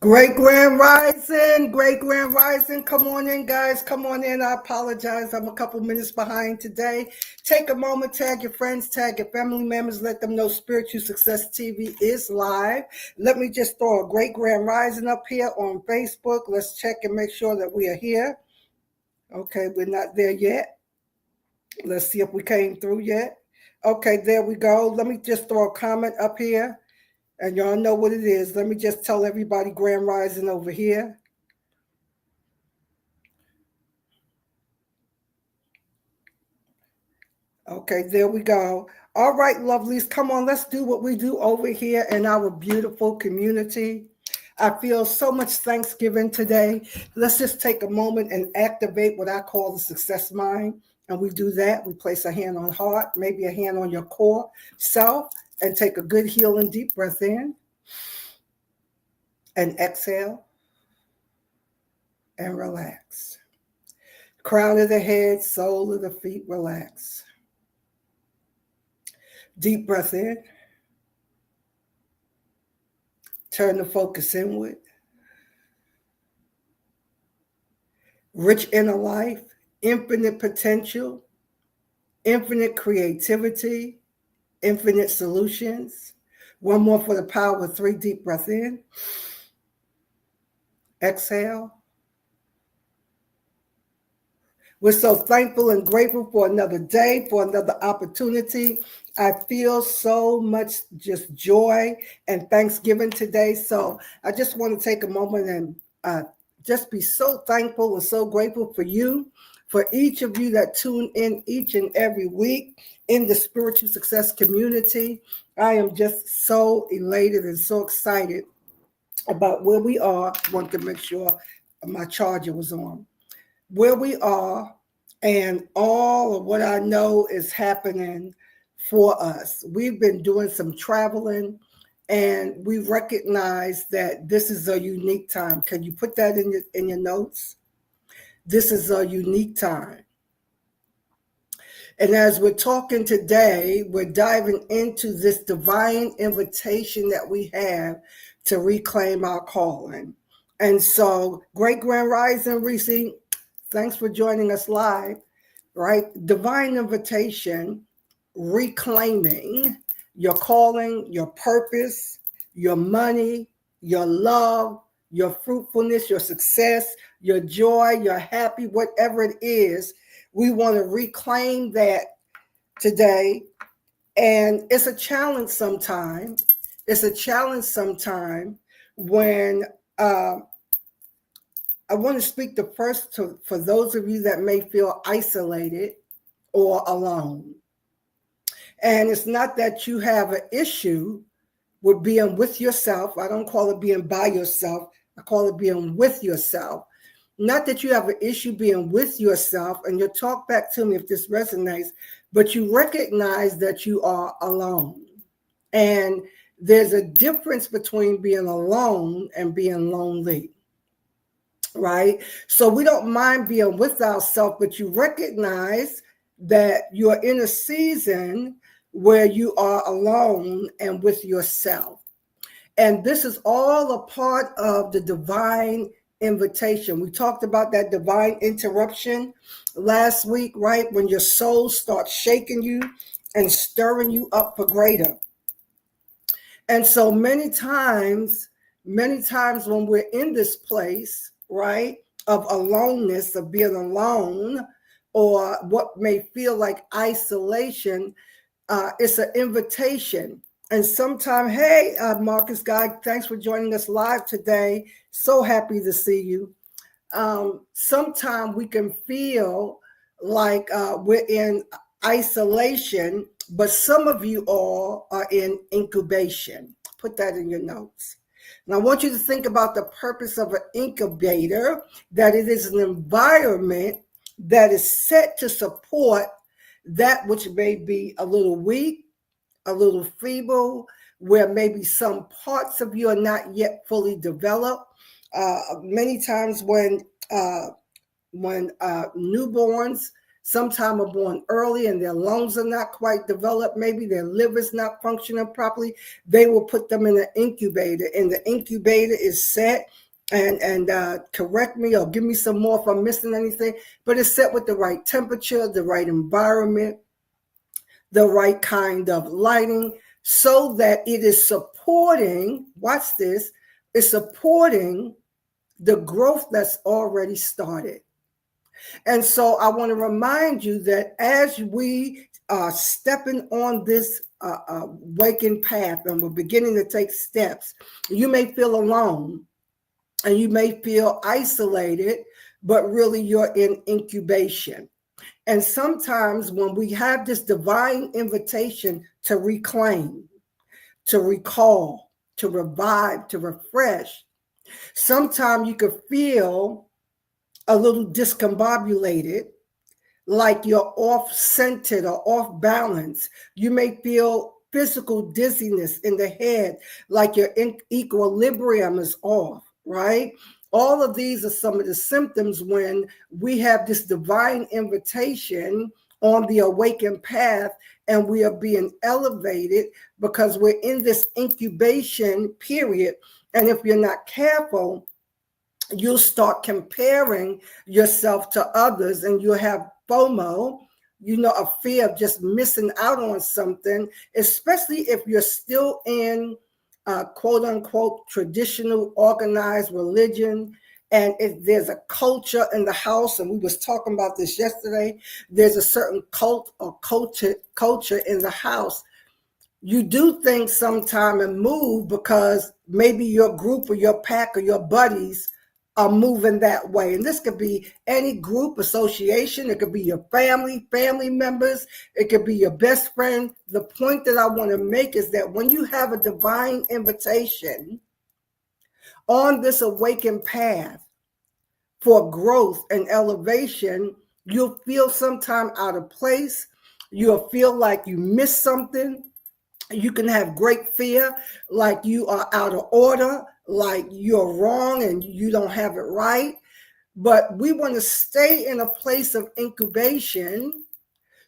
Great Grand Rising, Great Grand Rising. Come on in, guys. Come on in. I apologize. I'm a couple minutes behind today. Take a moment, tag your friends, tag your family members, let them know Spiritual Success TV is live. Let me just throw a Great Grand Rising up here on Facebook. Let's check and make sure that we are here. Okay, we're not there yet. Let's see if we came through yet. Okay, there we go. Let me just throw a comment up here. And y'all know what it is. Let me just tell everybody Grand Rising over here. Okay, there we go. All right, lovelies, come on. Let's do what we do over here in our beautiful community. I feel so much Thanksgiving today. Let's just take a moment and activate what I call the success mind. And we do that. We place a hand on heart, maybe a hand on your core self, and take a good healing deep breath in. And exhale and relax. Crown of the head, sole of the feet, relax. Deep breath in. Turn the focus inward. Rich inner life, infinite potential, infinite creativity, infinite solutions. One more for the power of 3. Deep breath in. Exhale. We're so thankful and grateful for another day, for another opportunity. I feel so much just joy and Thanksgiving today. So I just want to take a moment and just be so thankful and so grateful for you, for each of you that tune in each and every week in the Spiritual Success community. I am just so elated and so excited about where we are. I want to make sure my charger was on. Where we are and all of what I know is happening for us. We've been doing some traveling and we recognize that this is a unique time. Can you put that in your notes? This is a unique time. And as we're talking today, we're diving into this divine invitation that we have to reclaim our calling. And so, Great Grand Rising, Reese, thanks for joining us live, right? Divine invitation, reclaiming your calling, your purpose, your money, your love, your fruitfulness, your success, your joy, your happy, whatever it is. We want to reclaim that today. And it's a challenge sometimes. It's a challenge sometimes when I want to speak the first for those of you that may feel isolated or alone. And it's not that you have an issue with being with yourself. I don't call it being by yourself. I call it being with yourself. Not that you have an issue being with yourself, and you'll talk back to me if this resonates, but you recognize that you are alone. And there's a difference between being alone and being lonely, right? So we don't mind being with ourselves, but you recognize that you're in a season where you are alone and with yourself. And this is all a part of the divine invitation. We talked about that divine interruption last week, right? When your soul starts shaking you and stirring you up for greater. And so many times when we're in this place, right, of aloneness, of being alone, or what may feel like isolation, it's an invitation. And sometimes, hey, Marcus Guy, thanks for joining us live today. So happy to see you. Sometimes we can feel like we're in isolation, but some of you all are in incubation. Put that in your notes. And I want you to think about the purpose of an incubator, that it is an environment that is set to support that which may be a little weak, a little feeble, where maybe some parts of you are not yet fully developed. Many times when newborns Sometimes are born early and their lungs are not quite developed. Maybe their liver's not functioning properly. They will put them in an incubator, and the incubator is set. And correct me or give me some more if I'm missing anything, but it's set with the right temperature, the right environment, the right kind of lighting, so that it is supporting, watch this, it's supporting the growth that's already started. And so I want to remind you that as we are stepping on this waking path and we're beginning to take steps, you may feel alone and you may feel isolated, but really you're in incubation. And sometimes when we have this divine invitation to reclaim, to recall, to revive, to refresh, sometimes you could feel a little discombobulated, like you're off centered or off balance. You may feel physical dizziness in the head, like your equilibrium is off, right? All of these are some of the symptoms when we have this divine invitation on the awakened path and we are being elevated because we're in this incubation period. And if you're not careful, you'll start comparing yourself to others and you'll have FOMO, a fear of just missing out on something, especially if you're still in quote unquote traditional organized religion. And if there's a culture in the house, and we was talking about this yesterday, there's a certain cult or culture in the house. You do things sometime and move because maybe your group or your pack or your buddies are moving that way. And this could be any group, association. It could be your family members. It could be your best friend. The point that I want to make is that when you have a divine invitation on this awakened path for growth and elevation, you'll feel sometime out of place. You'll feel like you missed something. You can have great fear, like you are out of order, like you're wrong and you don't have it right. But we want to stay in a place of incubation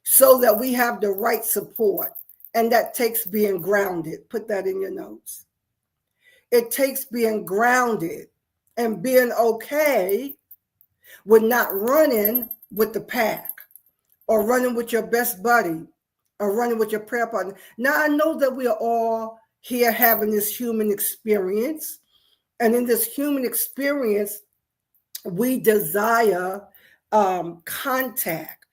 so that we have the right support. And that takes being grounded. Put that in your notes. It takes being grounded and being okay with not running with the pack or running with your best buddy or running with your prayer partner. Now, I know that we are all here having this human experience. And in this human experience, we desire contact,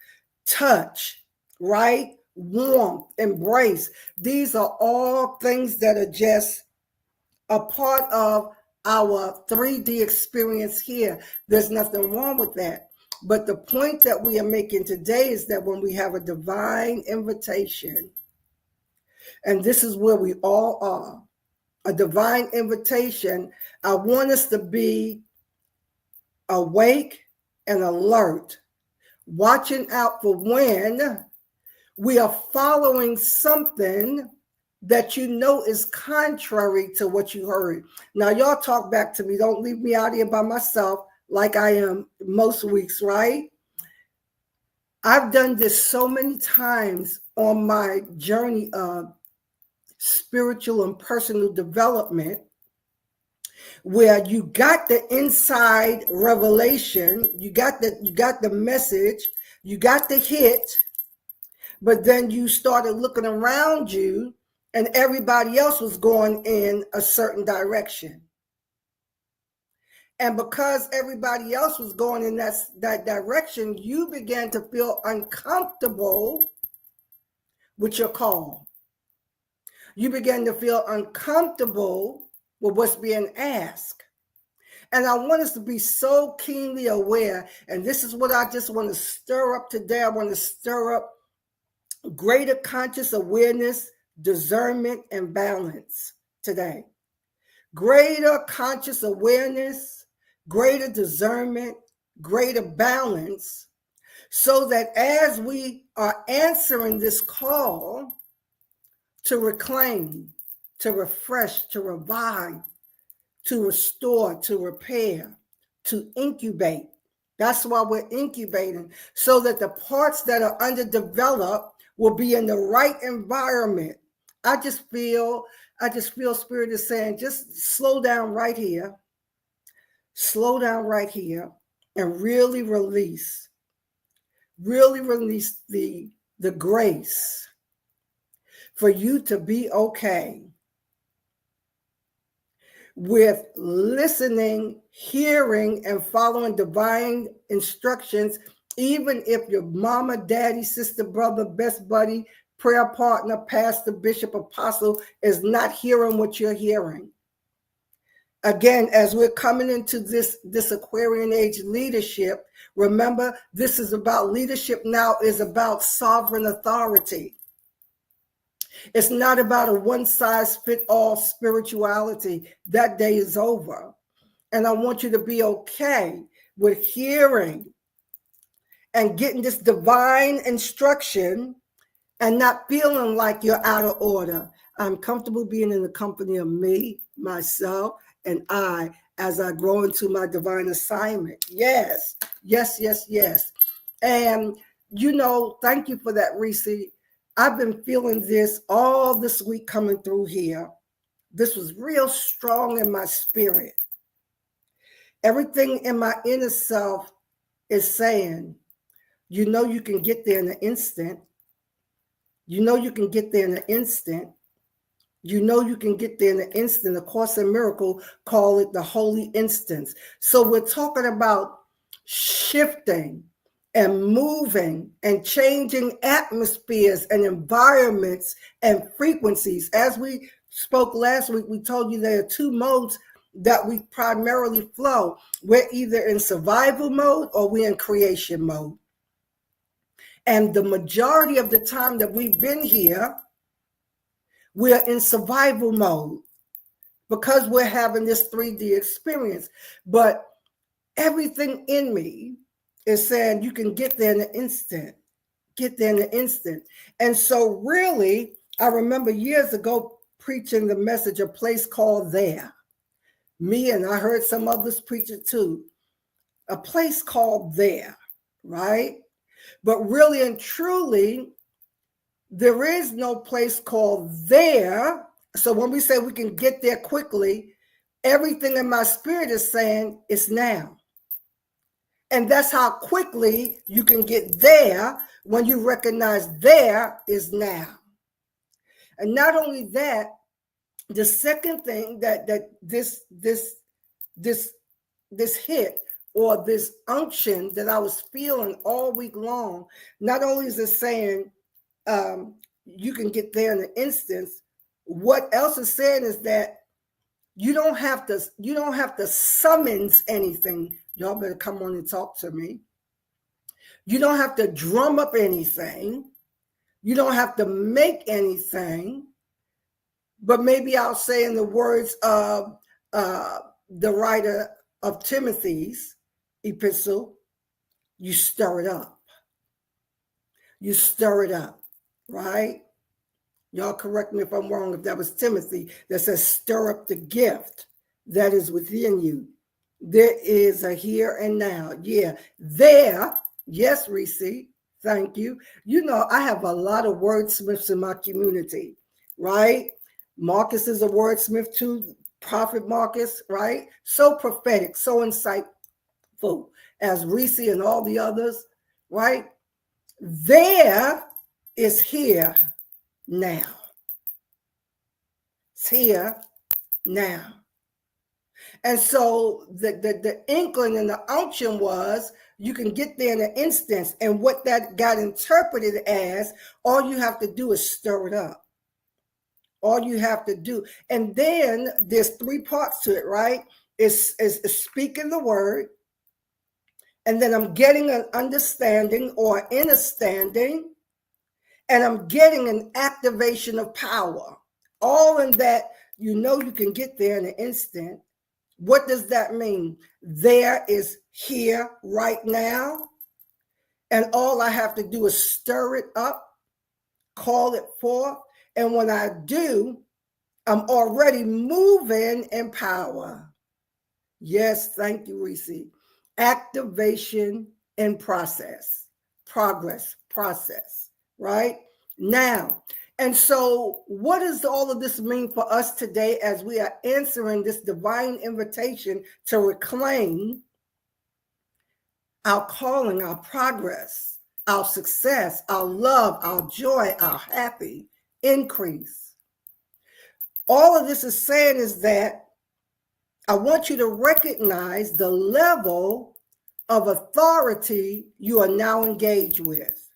touch, right? Warmth, embrace. These are all things that are just a part of our 3D experience here. There's nothing wrong with that. But the point that we are making today is that when we have a divine invitation, and this is where we all are, a divine invitation, I want us to be awake and alert, watching out for when we are following something that is contrary to what you heard. Now, y'all talk back to me. Don't leave me out here by myself like I am most weeks, right? I've done this so many times on my journey of spiritual and personal development, where you got the inside revelation, you got the message, you got the hit, but then you started looking around you and everybody else was going in a certain direction. And because everybody else was going in that direction, you began to feel uncomfortable with your call. You began to feel uncomfortable with what's being asked. And I want us to be so keenly aware, and this is what I just want to stir up today. I want to stir up greater conscious awareness, discernment, and balance today. Greater conscious awareness, greater discernment, greater balance, so that as we are answering this call to reclaim, to refresh, to revive, to restore, to repair, to incubate, That's why we're incubating, so that the parts that are underdeveloped will be in the right environment. I just feel Spirit is saying, just slow down right here. Slow down right here and really release the grace for you to be okay with listening, hearing, and following divine instructions, even if your mama, daddy, sister, brother, best buddy, prayer partner, pastor, bishop, apostle is not hearing what you're hearing. Again, as we're coming into this Aquarian age leadership, remember, this is about leadership now, is about sovereign authority. It's not about a one-size-fits-all spirituality. That day is over. And I want you to be okay with hearing and getting this divine instruction and not feeling like you're out of order. I'm comfortable being in the company of me, myself, and I, as I grow into my divine assignment. Yes, yes, yes, yes. And, thank you for that, Reese. I've been feeling this all this week coming through here. This was real strong in my spirit. Everything in my inner self is saying, you can get there in an instant. You can get there in an instant. You can get there in an instant. A Course in Miracle call it the holy instance. So we're talking about shifting and moving and changing atmospheres and environments and frequencies. As we spoke last week, we told you there are two modes that we primarily flow. We're either in survival mode or we're in creation mode. And the majority of the time that we've been here, we're in survival mode because we're having this 3D experience. But everything in me is saying you can get there in an instant. Get there in an instant. And so really, I remember years ago preaching the message, A Place Called There. Me, and I heard some others preach it too. A place called there, right? But really and truly, there is no place called there. So when we say we can get there quickly, everything in my spirit is saying it's now. And that's how quickly you can get there, when you recognize there is now. And not only that, the second thing that this hit, or this unction that I was feeling all week long, not only is it saying you can get there in an instance, what else is saying is that you don't have to summons anything. Y'all better come on and talk to me. You don't have to drum up anything. You don't have to make anything. But maybe I'll say, in the words of the writer of Timothy's epistle, you stir it up. You stir it up, right? Y'all correct me if I'm wrong, if that was Timothy that says, stir up the gift that is within you. There is a here and now. Yeah, there. Yes, Reese. Thank you. I have a lot of wordsmiths in my community, right? Marcus is a wordsmith too, Prophet Marcus, right? So prophetic, so insightful as Reese and all the others, right? There is here now. It's here now. And so the inkling and the unction was, you can get there in an instance. And what that got interpreted as, all you have to do is stir it up. All you have to do. And then there's three parts to it, right? It's speaking the word. And then I'm getting an understanding or inner standing. And I'm getting an activation of power. All in that, you can get there in an instant. What does that mean? There is here right now. And all I have to do is stir it up, call it forth. And when I do, I'm already moving in power. Yes, thank you, Reese. activation in progress, right? Now, and so what does all of this mean for us today as we are answering this divine invitation to reclaim our calling, our progress, our success, our love, our joy, our happy increase? All of this is saying is that I want you to recognize the level of authority you are now engaged with,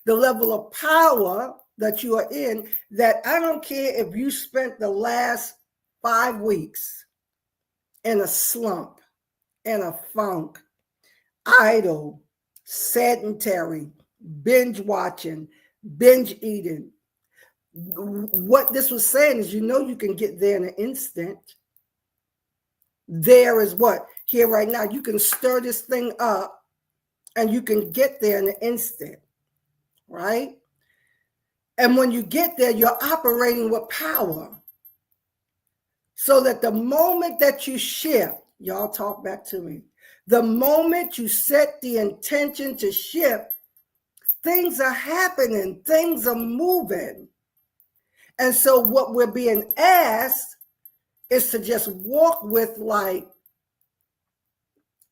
the level of power that you are in, that I don't care if you spent the last 5 weeks in a slump, in a funk, idle, sedentary, binge watching, binge eating. What this was saying is, you can get there in an instant. There is what? Here right now, you can stir this thing up and you can get there in an instant, right? And when you get there, you're operating with power. So that the moment that you shift, y'all talk back to me, the moment you set the intention to shift, things are happening, things are moving. And so what we're being asked is to just walk with like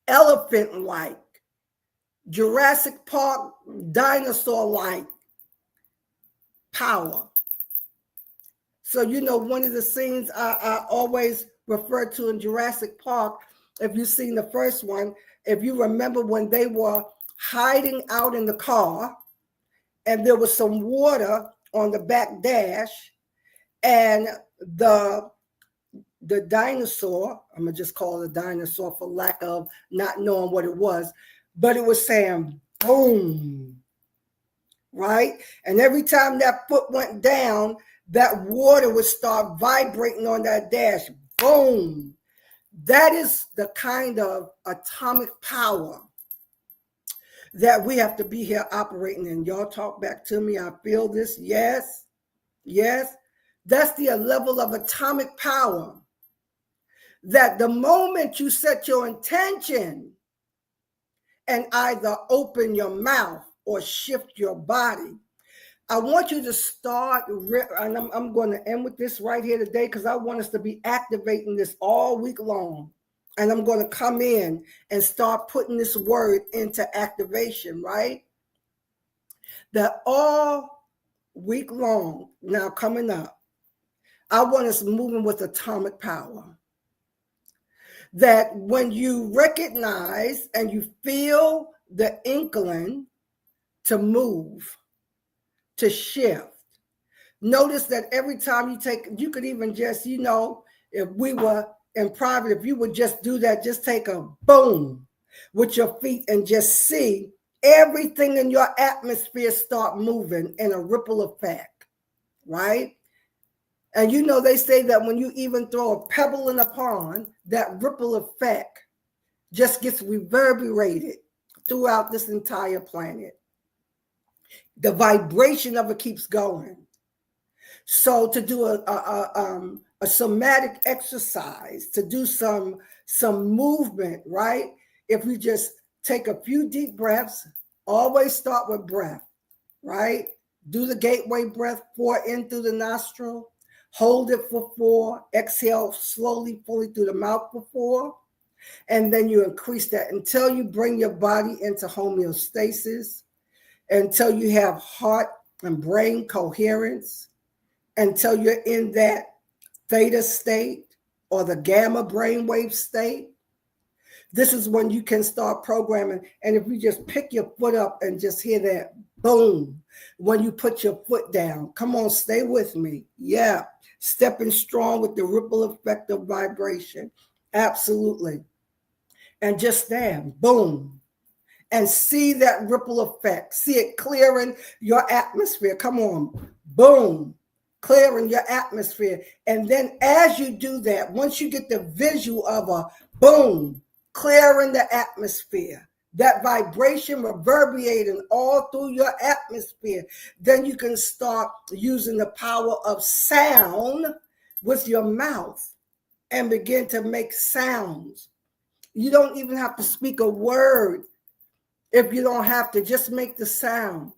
elephant-like, Jurassic Park dinosaur-like power. So, one of the scenes I always refer to in Jurassic Park, if you've seen the first one, if you remember when they were hiding out in the car and there was some water on the back dash, and the dinosaur, I'm going to just call it a dinosaur for lack of not knowing what it was, but it was saying boom, right? And every time that foot went down, that water would start vibrating on that dash. Boom. That is the kind of atomic power that we have to be here operating in. Y'all talk back to me. I feel this. Yes. Yes. That's the level of atomic power. That the moment you set your intention and either open your mouth or shift your body, I want you to start, and I'm going to end with this right here today because I want us to be activating this all week long. And I'm going to come in and start putting this word into activation, right? That all week long, now coming up, I want us moving with atomic power. That when you recognize and you feel the inkling to move, to shift, notice that every time you could even just, if we were in private, if you would just do that, just take a boom with your feet and just see everything in your atmosphere start moving in a ripple effect, right? And they say that when you even throw a pebble in a pond, that ripple effect just gets reverberated throughout this entire planet. The vibration of it keeps going. So to do a somatic exercise, to do some movement, right? If we just take a few deep breaths, always start with breath, right? Do the gateway breath, 4 in through the nostril, hold it for 4, exhale slowly, fully through the mouth for 4, and then you increase that until you bring your body into homeostasis, until you have heart and brain coherence, until you're in that theta state or the gamma brainwave state. This is when you can start programming. And if you just pick your foot up and just hear that boom, when you put your foot down, come on, stay with me. Yeah, stepping strong with the ripple effect of vibration. Absolutely. And just stand, boom, and see that ripple effect. See it clearing your atmosphere. Come on, boom, clearing your atmosphere. And then as you do that, once you get the visual of a boom, clearing the atmosphere, that vibration reverberating all through your atmosphere, then you can start using the power of sound with your mouth and begin to make sounds. You don't even have to speak a word if you don't have to. Just make the sound.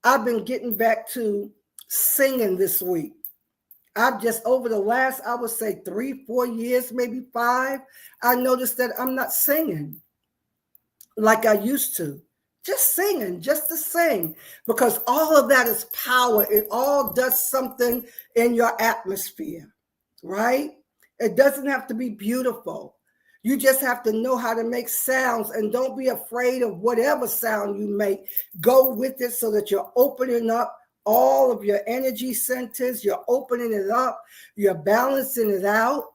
I've been getting back to singing this week. I've just, over the last, I would say 3-4 years, maybe 5, I noticed that I'm not singing like I used to. Just singing, just to sing, because all of that is power. It all does something in your atmosphere, right? It doesn't have to be beautiful. You just have to know how to make sounds, and don't be afraid of whatever sound you make. Go with it so that you're opening up all of your energy centers. You're opening it up. You're balancing it out.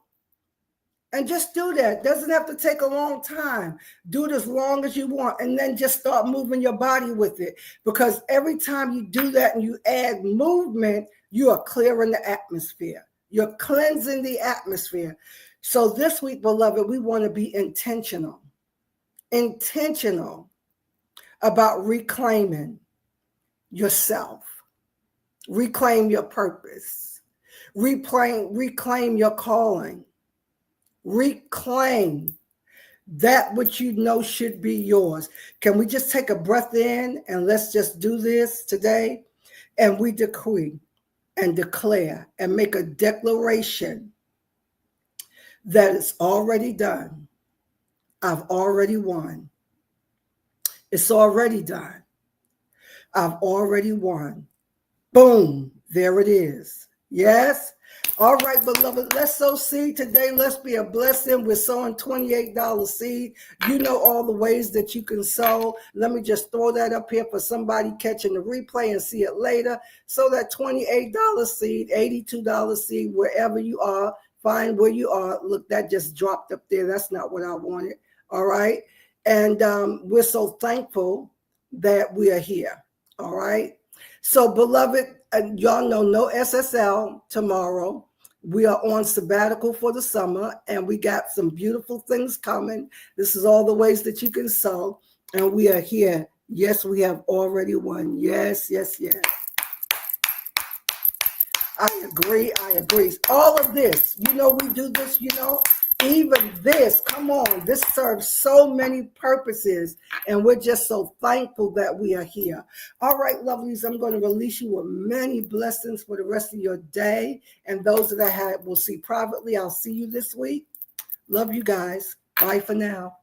And just do that. Doesn't have to take a long time. Do it as long as you want, and then just start moving your body with it. Because every time you do that and you add movement, you are clearing the atmosphere. You're cleansing the atmosphere. So this week, beloved, we want to be intentional about reclaiming yourself, reclaim your purpose, reclaim your calling. Reclaim that which you know should be yours. Can we just take a breath in and let's just do this today? And we decree and declare and make a declaration that it's already done. I've already won. It's already done. I've already won. Boom, there it is. Yes. All right, beloved, let's sow seed today. Let's be a blessing. We're sowing $28 seed. You know all the ways that you can sow. Let me just throw that up here for somebody catching the replay and see it later. So that $28 seed, $82 seed, wherever you are, find where you are. Look, that just dropped up there. That's not what I wanted. All right. And we're so thankful that we are here. All right. So, beloved, y'all know no SSL tomorrow. We are on sabbatical for the summer, and we got some beautiful things coming. This is all the ways that you can sow, and we are here. Yes, we have already won. Yes, yes, yes. I agree. All of this, we do this, even this, come on, this serves so many purposes, and we're just so thankful that we are here. All right, lovelies, I'm going to release you with many blessings for the rest of your day, and those that I will see privately, I'll see you this week. Love you guys. Bye for now.